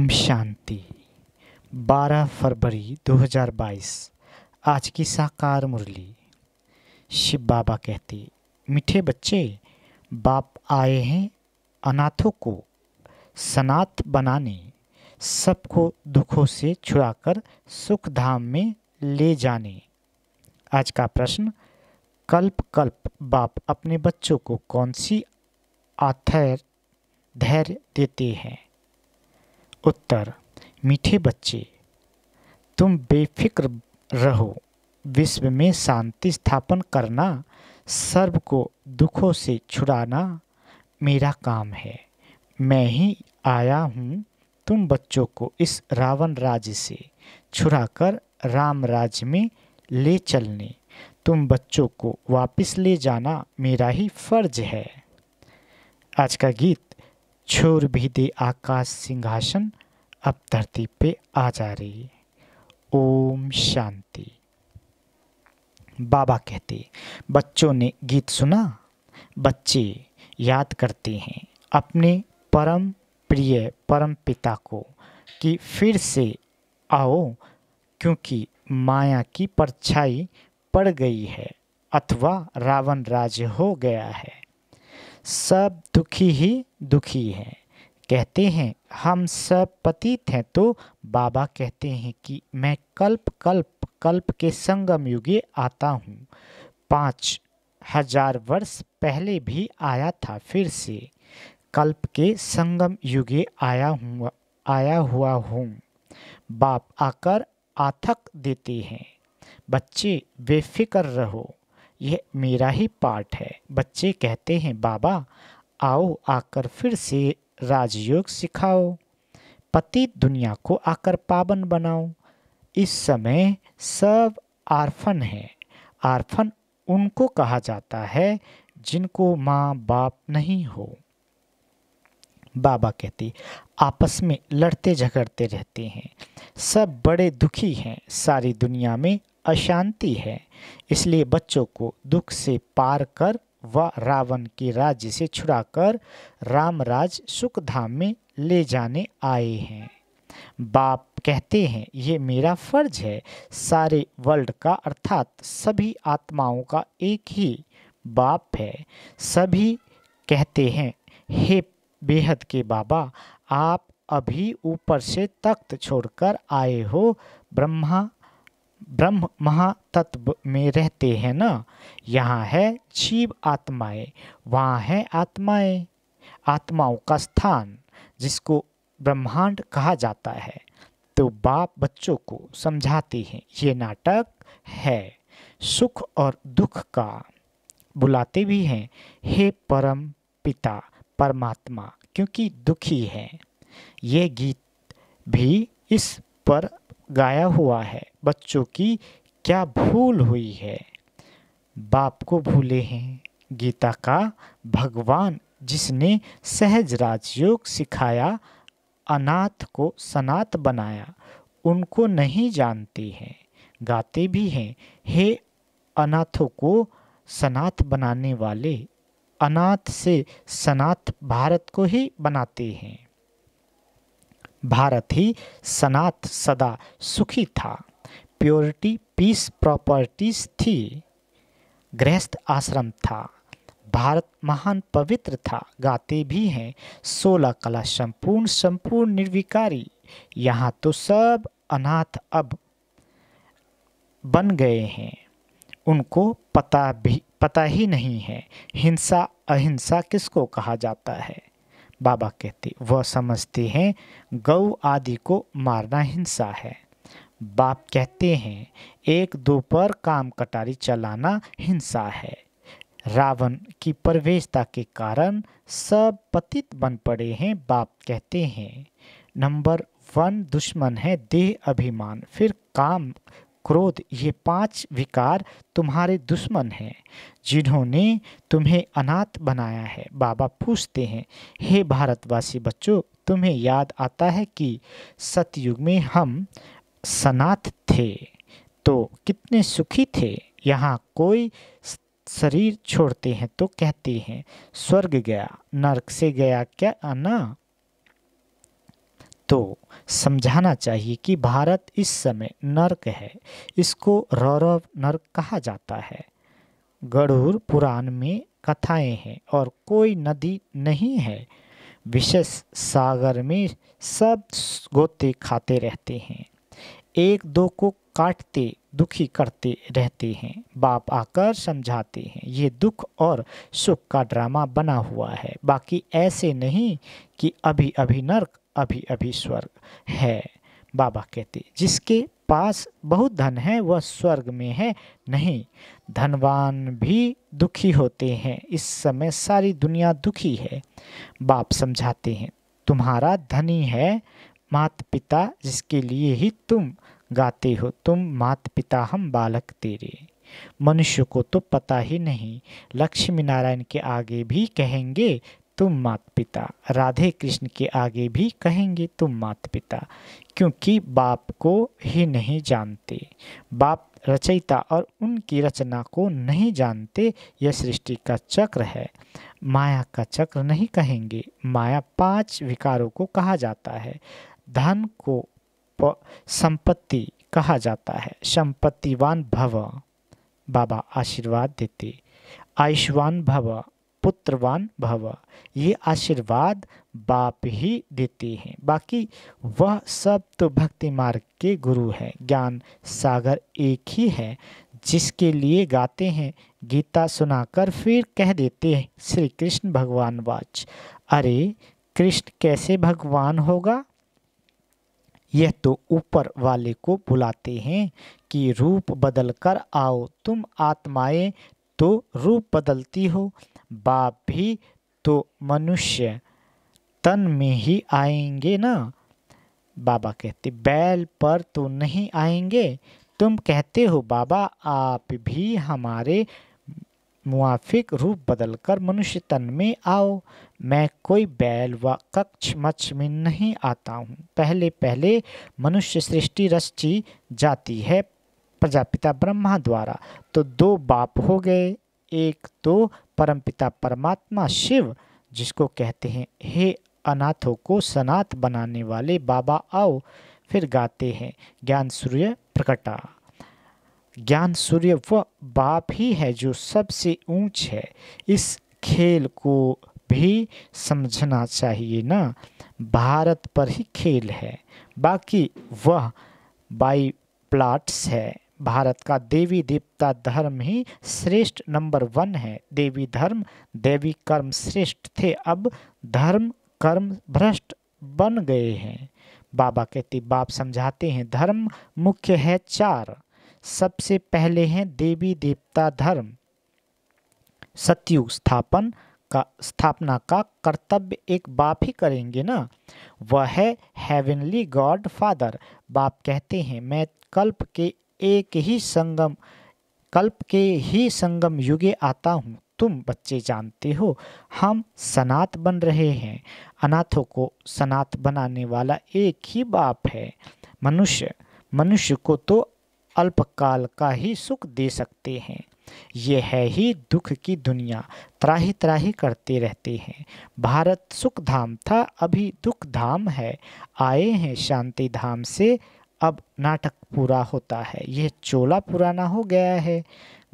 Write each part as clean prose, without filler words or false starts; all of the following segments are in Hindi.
ओम शांति। 12 फरवरी 2022। आज की साकार मुरली। शिव बाबा कहते, मीठे बच्चे, बाप आए हैं अनाथों को सनाथ बनाने, सबको दुखों से छुड़ाकर सुख धाम में ले जाने। आज का प्रश्न, कल्प कल्प बाप अपने बच्चों को कौन सी आथर धैर्य देते हैं? उत्तर, मीठे बच्चे, तुम बेफिक्र रहो। विश्व में शांति स्थापन करना, सर्व को दुखों से छुड़ाना मेरा काम है। मैं ही आया हूँ तुम बच्चों को इस रावण राज्य से छुड़ाकर राम राज्य में ले चलने। तुम बच्चों को वापस ले जाना मेरा ही फर्ज है। आज का गीत, छोड़ भी दे आकाश सिंहासन, अब धरती पे आ जा रही। ओम शांति। बाबा कहते, बच्चों ने गीत सुना। बच्चे याद करते हैं अपने परम प्रिय परम पिता को कि फिर से आओ, क्योंकि माया की परछाई पड़ गई है अथवा रावण राज्य हो गया है। सब दुखी ही दुखी हैं। कहते हैं हम सब पतित हैं, तो बाबा कहते हैं कि मैं कल्प कल्प कल्प के संगम युगे आता हूँ। 5000 वर्ष पहले भी आया था, फिर से कल्प के संगम युगे आया हुआ हूँ। बाप आकर आथक देते हैं, बच्चे बेफिक्र रहो, यह मेरा ही पाठ है। बच्चे कहते हैं बाबा आओ, आकर फिर से राजयोग सिखाओ, पतित दुनिया को आकर पावन बनाओ। इस समय सब आर्फन हैं। आर्फन उनको कहा जाता है जिनको माँ बाप नहीं हो। बाबा कहते, आपस में लड़ते झगड़ते रहते हैं, सब बड़े दुखी हैं, सारी दुनिया में अशांति है। इसलिए बच्चों को दुख से पार कर व रावण के राज्य से छुड़ाकर रामराज सुख धाम में ले जाने आए हैं। बाप कहते हैं ये मेरा फर्ज है। सारे वर्ल्ड का अर्थात सभी आत्माओं का एक ही बाप है। सभी कहते हैं हे बेहद के बाबा, आप अभी ऊपर से तख्त छोड़कर आए हो, ब्रह्म महातत्व में रहते हैं ना। यहाँ है जीव आत्माएं, वहाँ है आत्माएं, आत्माओं का स्थान जिसको ब्रह्मांड कहा जाता है। तो बाप बच्चों को समझाते हैं ये नाटक है सुख और दुख का। बुलाते भी हैं हे परम पिता परमात्मा, क्योंकि दुखी हैं। ये गीत भी इस पर गाया हुआ है। बच्चों की क्या भूल हुई है, बाप को भूले हैं। गीता का भगवान जिसने सहज राजयोग सिखाया, अनाथ को सनाथ बनाया, उनको नहीं जानते हैं। गाते भी हैं हे अनाथों को सनाथ बनाने वाले, अनाथ से सनाथ भारत को ही बनाते हैं। भारत ही सनाथ सदा सुखी था। प्योरिटी पीस प्रॉपर्टीज थी। गृहस्थ आश्रम था। भारत महान पवित्र था। गाते भी हैं 16 कला संपूर्ण निर्विकारी। यहाँ तो सब अनाथ अब बन गए हैं, उनको पता ही नहीं है हिंसा अहिंसा किसको कहा जाता है। बाबा कहते वह समझते हैं गौ आदि को मारना हिंसा है। बाप कहते हैं 1-2 पर काम कटारी चलाना हिंसा है। रावण की प्रवेशता के कारण सब पतित बन पड़े हैं। बाप कहते हैं नंबर 1 दुश्मन है देह अभिमान, फिर काम क्रोध, ये 5 विकार तुम्हारे दुश्मन हैं जिन्होंने तुम्हें अनाथ बनाया है। बाबा पूछते हैं हे भारतवासी बच्चों, तुम्हें याद आता है कि सतयुग में हम सनाथ थे तो कितने सुखी थे। यहाँ कोई शरीर छोड़ते हैं तो कहते हैं स्वर्ग गया, नरक से गया क्या ना। तो समझाना चाहिए कि भारत इस समय नर्क है। इसको रौरव नर्क कहा जाता है। गरुड़ पुराण में कथाएं हैं और कोई नदी नहीं है। विशेष सागर में सब गोते खाते रहते हैं, एक दो को काटते दुखी करते रहते हैं। बाप आकर समझाते हैं ये दुख और सुख का ड्रामा बना हुआ है, बाकी ऐसे नहीं कि अभी अभी नर्क अभी अभी स्वर्ग है। बाबा कहते जिसके पास बहुत धन है वह स्वर्ग में है नहीं, धनवान भी दुखी होते हैं। इस समय सारी दुनिया दुखी है। बाप समझाते हैं तुम्हारा धनी है माता पिता, जिसके लिए ही तुम गाते हो तुम माता पिता हम बालक तेरे। मनुष्य को तो पता ही नहीं, लक्ष्मी नारायण के आगे भी कहेंगे तुम माता पिता, राधे कृष्ण के आगे भी कहेंगे तुम माता पिता, क्योंकि बाप को ही नहीं जानते। बाप रचयिता और उनकी रचना को नहीं जानते। यह सृष्टि का चक्र है, माया का चक्र नहीं कहेंगे। माया 5 विकारों को कहा जाता है। धन को संपत्ति कहा जाता है। संपत्तिवान भव, बाबा आशीर्वाद देते। आयुष्मान भव, पुत्रवान भव, ये आशीर्वाद बाप ही देते हैं। बाकी वह सब तो भक्ति मार्ग के गुरु हैं। ज्ञान सागर एक ही है जिसके लिए गाते हैं। गीता सुनाकर फिर कह देते हैं श्री कृष्ण भगवान वाच, अरे कृष्ण कैसे भगवान होगा? यह तो ऊपर वाले को बुलाते हैं कि रूप बदल कर आओ। तुम आत्माएं तो रूप बदलती हो, बाप भी तो मनुष्य तन में ही आएंगे ना। बाबा कहते बैल पर तो नहीं आएंगे। तुम कहते हो बाबा आप भी हमारे मुआफिक रूप बदलकर मनुष्य तन में आओ। मैं कोई बैल व कक्ष मच्छ में नहीं आता हूँ। पहले पहले मनुष्य सृष्टि रची जाती है प्रजापिता ब्रह्मा द्वारा, तो 2 बाप हो गए। एक तो परमपिता परमात्मा शिव, जिसको कहते हैं हे अनाथों को सनाथ बनाने वाले बाबा आओ। फिर गाते हैं ज्ञान सूर्य प्रकटा। ज्ञान सूर्य वह बाप ही है जो सबसे ऊंच है। इस खेल को भी समझना चाहिए ना। भारत पर ही खेल है, बाकी वह बाई प्लाट्स है। भारत का देवी देवता धर्म ही श्रेष्ठ नंबर 1 है। देवी धर्म देवी कर्म श्रेष्ठ थे, अब धर्म कर्म भ्रष्ट बन गए हैं। बाबा कहते बाप समझाते हैं धर्म मुख्य है 4। सबसे पहले हैं देवी देवता धर्म। सतयुग स्थापना का कर्तव्य एक बाप ही करेंगे ना, वह है हेवनली गॉड फादर। बाप कहते हैं मैं कल्प के ही संगम युगे आता हूँ। तुम बच्चे जानते हो हम सनात बन रहे हैं। अनाथों को सनात बनाने वाला एक ही बाप है। मनुष्य को तो अल्पकाल का ही सुख दे सकते हैं। ये है ही दुख की दुनिया, त्राही त्राही करते रहते हैं। भारत सुख धाम था, अभी दुख धाम है। आए हैं शांति धाम से, अब नाटक पूरा होता है। यह चोला पुराना हो गया है।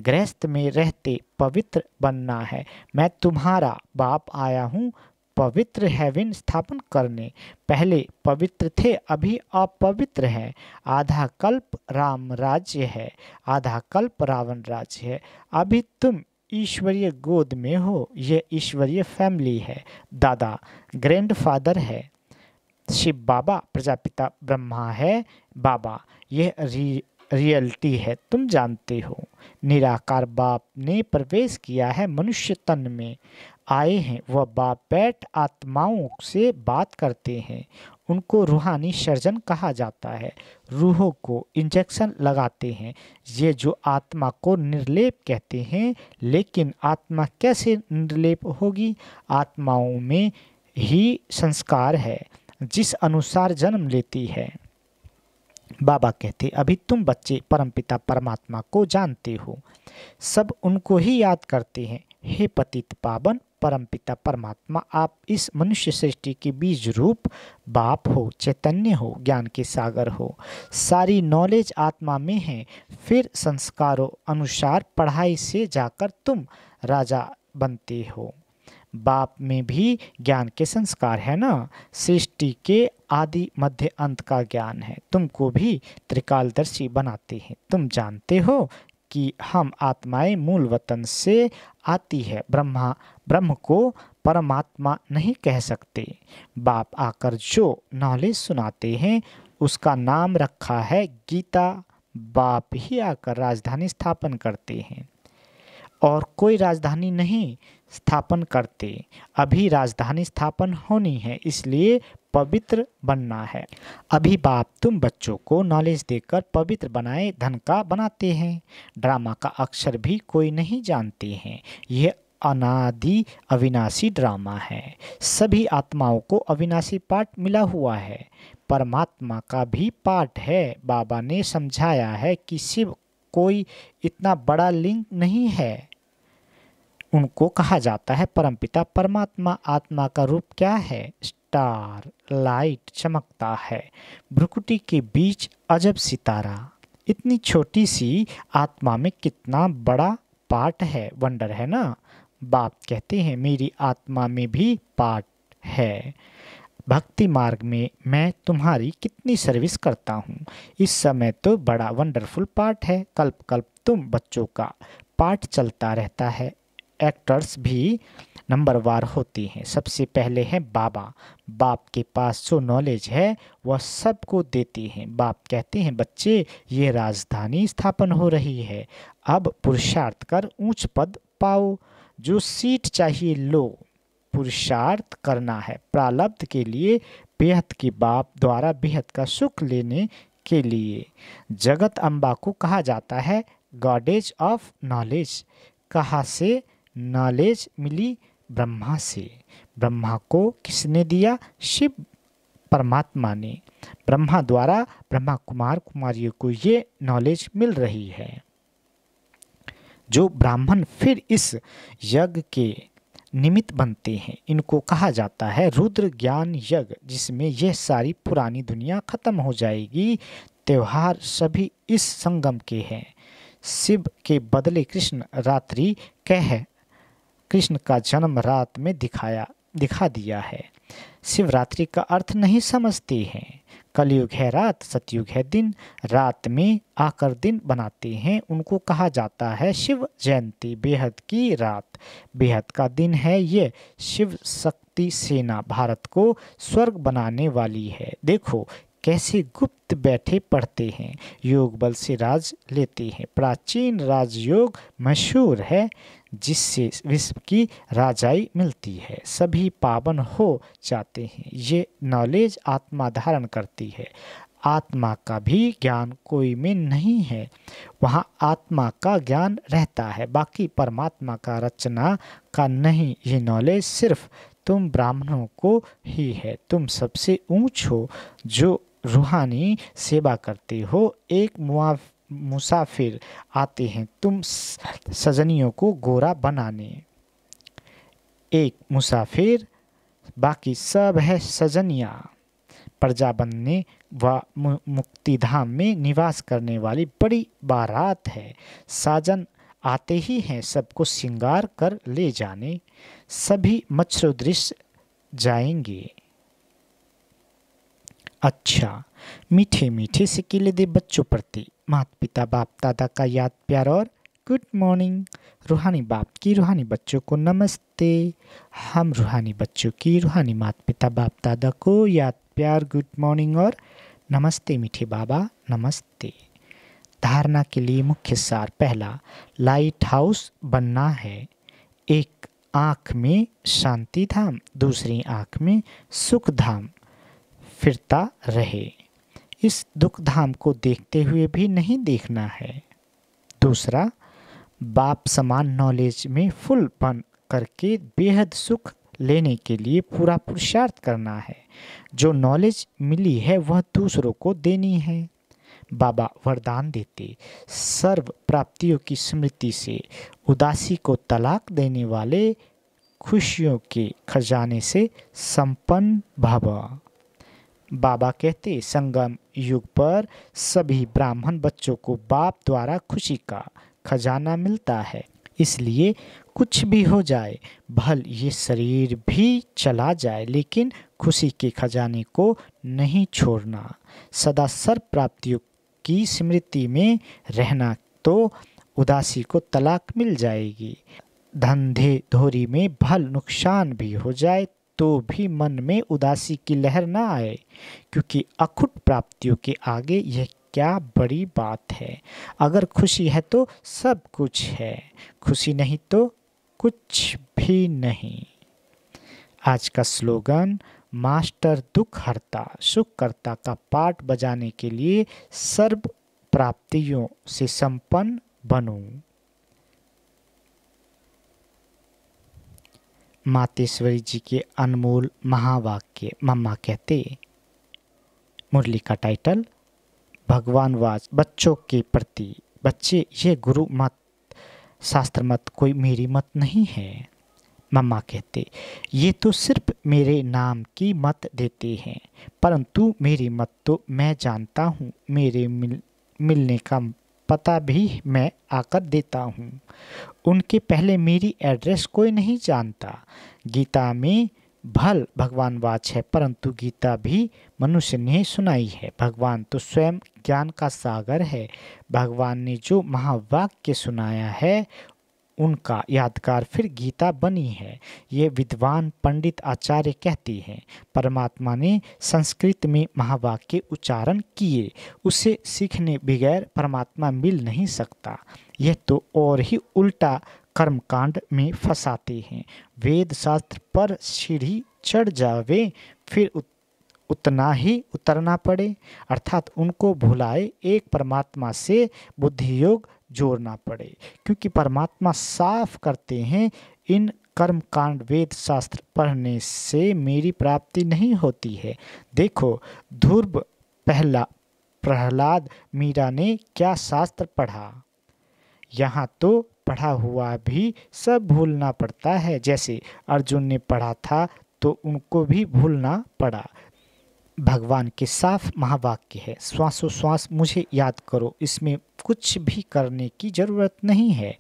गृहस्थ में रहते पवित्र बनना है। मैं तुम्हारा बाप आया हूँ पवित्र हेवन स्थापन करने। पहले पवित्र थे, अभी अपवित्र हैं। आधा कल्प राम राज्य है, आधा कल्प रावण राज्य है। अभी तुम ईश्वरीय गोद में हो। यह ईश्वरीय फैमिली है। दादा ग्रैंडफादर है, शिव बाबा प्रजापिता ब्रह्मा है। बाबा यह रियलिटी है, तुम जानते हो। निराकार बाप ने प्रवेश किया है मनुष्य तन में। आए हैं वह बाप बैठ आत्माओं से बात करते हैं। उनको रूहानी सर्जन कहा जाता है। रूहों को इंजेक्शन लगाते हैं। ये जो आत्मा को निर्लेप कहते हैं, लेकिन आत्मा कैसे निर्लेप होगी? आत्माओं में ही संस्कार है, जिस अनुसार जन्म लेती है। बाबा कहते अभी तुम बच्चे परमपिता परमात्मा को जानते हो, सब उनको ही याद करते हैं। हे पतित पावन परमपिता परमात्मा, आप इस मनुष्य सृष्टि के बीज रूप बाप हो, चैतन्य हो, ज्ञान के सागर हो। सारी नॉलेज आत्मा में है। फिर संस्कारों अनुसार पढ़ाई से जाकर तुम राजा बनते हो। बाप में भी ज्ञान के संस्कार है ना। सृष्टि के आदि मध्य अंत का ज्ञान है। तुमको भी त्रिकालदर्शी बनाते हैं। तुम जानते हो कि हम आत्माएं मूल वतन से आती है। ब्रह्म को परमात्मा नहीं कह सकते। बाप आकर जो नॉलेज सुनाते हैं उसका नाम रखा है गीता। बाप ही आकर राजधानी स्थापन करते हैं और कोई राजधानी नहीं स्थापन करते। अभी राजधानी स्थापन होनी है, इसलिए पवित्र बनना है। अभी बाप तुम बच्चों को नॉलेज देकर पवित्र बनाए धन का बनाते हैं। ड्रामा का अक्षर भी कोई नहीं जानते हैं। यह अनादि अविनाशी ड्रामा है। सभी आत्माओं को अविनाशी पाठ मिला हुआ है। परमात्मा का भी पाठ है। बाबा ने समझाया है कि शिव कोई इतना बड़ा लिंग नहीं है। उनको कहा जाता है परमपिता परमात्मा। आत्मा का रूप क्या है? स्टार, लाइट चमकता है। भ्रुकुटी के बीच अजब सितारा। इतनी छोटी सी आत्मा में कितना बड़ा पार्ट है, वंडर है ना। बाप कहते हैं मेरी आत्मा में भी पार्ट है। भक्ति मार्ग में मैं तुम्हारी कितनी सर्विस करता हूँ। इस समय तो बड़ा वंडरफुल पार्ट है। कल्प कल्प तुम बच्चों का पार्ट चलता रहता है। एक्टर्स भी नंबरवार होते हैं। सबसे पहले हैं बाबा। बाप के पास जो नॉलेज है वह सबको देते हैं। बाप कहते हैं बच्चे ये राजधानी स्थापन हो रही है। अब पुरुषार्थ कर ऊंच पद पाओ। जो सीट चाहिए लो। पुरुषार्थ करना है प्रारब्ध के लिए, बेहद के बाप द्वारा बेहद का सुख लेने के लिए। जगत अम्बा को कहा जाता है गॉडेज ऑफ नॉलेज। कहाँ से नॉलेज मिली? ब्रह्मा से। ब्रह्मा को किसने दिया? शिव परमात्मा ने। ब्रह्मा द्वारा ब्रह्मा कुमार कुमारियों को ये नॉलेज मिल रही है। जो ब्राह्मण फिर इस यज्ञ के निमित्त बनते हैं, इनको कहा जाता है रुद्र ज्ञान यज्ञ, जिसमें यह सारी पुरानी दुनिया खत्म हो जाएगी। त्योहार सभी इस संगम के हैं। शिव के बदले कृष्ण रात्रि कह कृष्ण का जन्म रात में दिखा दिया है। शिवरात्रि का अर्थ नहीं समझते हैं। कलयुग है रात, सतयुग है दिन। रात में आकर दिन बनाते हैं, उनको कहा जाता है शिव जयंती। बेहद की रात, बेहद का दिन है ये। शिव शक्ति सेना भारत को स्वर्ग बनाने वाली है। देखो कैसे गुप्त बैठे पढ़ते हैं। योग बल से राज लेते हैं। प्राचीन राजयोग मशहूर है, जिससे विश्व की राजाई मिलती है। सभी पावन हो जाते हैं। ये नॉलेज आत्मा धारण करती है। आत्मा का भी ज्ञान कोई में नहीं है, वहाँ आत्मा का ज्ञान रहता है, बाकी परमात्मा का रचना का नहीं। ये नॉलेज सिर्फ तुम ब्राह्मणों को ही है। तुम सबसे ऊंच हो जो रूहानी सेवा करते हो। एक मुसाफिर आते हैं तुम सजनियों को गोरा बनाने। एक मुसाफिर, बाकी सब है सजनिया। प्रजा बनने व मुक्तिधाम में निवास करने वाली बड़ी बारात है। साजन आते ही हैं सबको श्रृंगार कर ले जाने। सभी मत्स्योदृश्य जाएंगे। अच्छा, मीठे मीठे से केले दे बच्चों प्रति माता पिता बाप दादा का याद प्यार और गुड मॉर्निंग। रूहानी बाप की रूहानी बच्चों को नमस्ते। हम रूहानी बच्चों की रूहानी माता पिता बाप दादा को याद प्यार गुड मॉर्निंग और नमस्ते। मीठे बाबा नमस्ते। धारणा के लिए मुख्य सार। पहला, लाइट हाउस बनना है। एक आँख में शांति धाम, दूसरी आँख में सुख धाम फिरता रहे। इस दुख धाम को देखते हुए भी नहीं देखना है। दूसरा, बाप समान नॉलेज में फुल बन करके बेहद सुख लेने के लिए पूरा पुरुषार्थ करना है। जो नॉलेज मिली है वह दूसरों को देनी है। बाबा वरदान देते, सर्व प्राप्तियों की स्मृति से उदासी को तलाक देने वाले खुशियों के खजाने से संपन्न भव। बाबा कहते संगम युग पर सभी ब्राह्मण बच्चों को बाप द्वारा खुशी का खजाना मिलता है। इसलिए कुछ भी हो जाए, भल ये शरीर भी चला जाए, लेकिन खुशी के खजाने को नहीं छोड़ना। सदा सर्व प्राप्तियों की स्मृति में रहना, तो उदासी को तलाक मिल जाएगी। धंधे धोरी में भल नुकसान भी हो जाए तो भी मन में उदासी की लहर ना आए, क्योंकि अखुट प्राप्तियों के आगे यह क्या बड़ी बात है। अगर खुशी है तो सब कुछ है, खुशी नहीं तो कुछ भी नहीं। आज का स्लोगन, मास्टर दुख हरता सुख करता का पाठ बजाने के लिए सर्व प्राप्तियों से संपन्न बनो। मातेश्वरी जी के अनमोल महावाक्य। मम्मा कहते। मुरली का टाइटल, भगवान वाच बच्चों के प्रति। बच्चे, ये गुरु मत, शास्त्र मत कोई मेरी मत नहीं है। मम्मा कहते, ये तो सिर्फ मेरे नाम की मत देते हैं, परंतु मेरी मत तो मैं जानता हूँ। मेरे मिलने का पता भी मैं आकर देता हूँ। उनके पहले मेरी एड्रेस कोई नहीं जानता। गीता में भल भगवान वाच है, परंतु गीता भी मनुष्य ने सुनाई है। भगवान तो स्वयं ज्ञान का सागर है। भगवान ने जो महावाक्य सुनाया है उनका यादगार फिर गीता बनी है। ये विद्वान पंडित आचार्य कहते हैं। परमात्मा ने संस्कृत में महावाक्य उच्चारण किए, उसे सीखने बगैर परमात्मा मिल नहीं सकता। यह तो और ही उल्टा कर्मकांड में फंसाते हैं। वेद शास्त्र पर सीढ़ी चढ़ जावे, फिर उतना ही उतरना पड़े, अर्थात उनको भुलाए एक परमात्मा से बुद्धि योग जोड़ना पड़े, क्योंकि परमात्मा साफ करते हैं, इन कर्म कांड वेद शास्त्र पढ़ने से मेरी प्राप्ति नहीं होती है। देखो ध्रुव प्रहलाद मीरा ने क्या शास्त्र पढ़ा, यहाँ तो पढ़ा हुआ भी सब भूलना पड़ता है। जैसे अर्जुन ने पढ़ा था तो उनको भी भूलना पड़ा। भगवान के साफ महावाक्य है, श्वासोश्वास मुझे याद करो, इसमें कुछ भी करने की जरूरत नहीं है।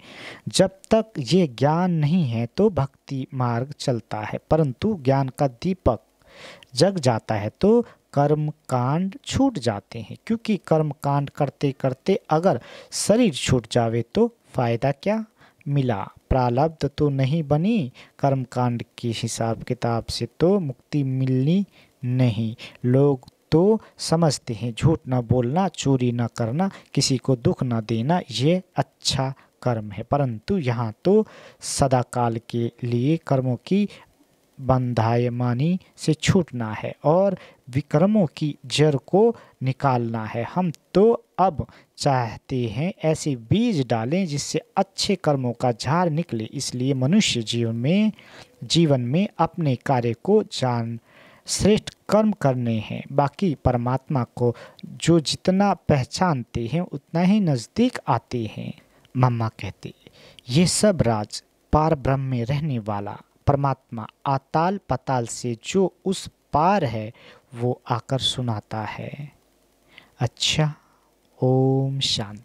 जब तक ये ज्ञान नहीं है तो भक्ति मार्ग चलता है, परंतु ज्ञान का दीपक जग जाता है तो कर्म कांड छूट जाते हैं। क्योंकि कर्म कांड करते करते अगर शरीर छूट जावे तो फायदा क्या मिला, प्रारब्ध तो नहीं बनी। कर्म कांड के हिसाब किताब से तो मुक्ति मिलनी नहीं। लोग तो समझते हैं झूठ न बोलना, चोरी न करना, किसी को दुख न देना ये अच्छा कर्म है, परंतु यहाँ तो सदा काल के लिए कर्मों की बंधायमानी से छूटना है और विक्रमों की जड़ को निकालना है। हम तो अब चाहते हैं ऐसे बीज डालें जिससे अच्छे कर्मों का झाड़ निकले। इसलिए मनुष्य जीवन में अपने कार्य को जान श्रेष्ठ कर्म करने हैं। बाकी परमात्मा को जो जितना पहचानते हैं उतना ही नज़दीक आते हैं। मम्मा कहते, ये सब राज पार ब्रह्म में रहने वाला परमात्मा आताल पताल से जो उस पार है वो आकर सुनाता है। अच्छा, ओम शांति।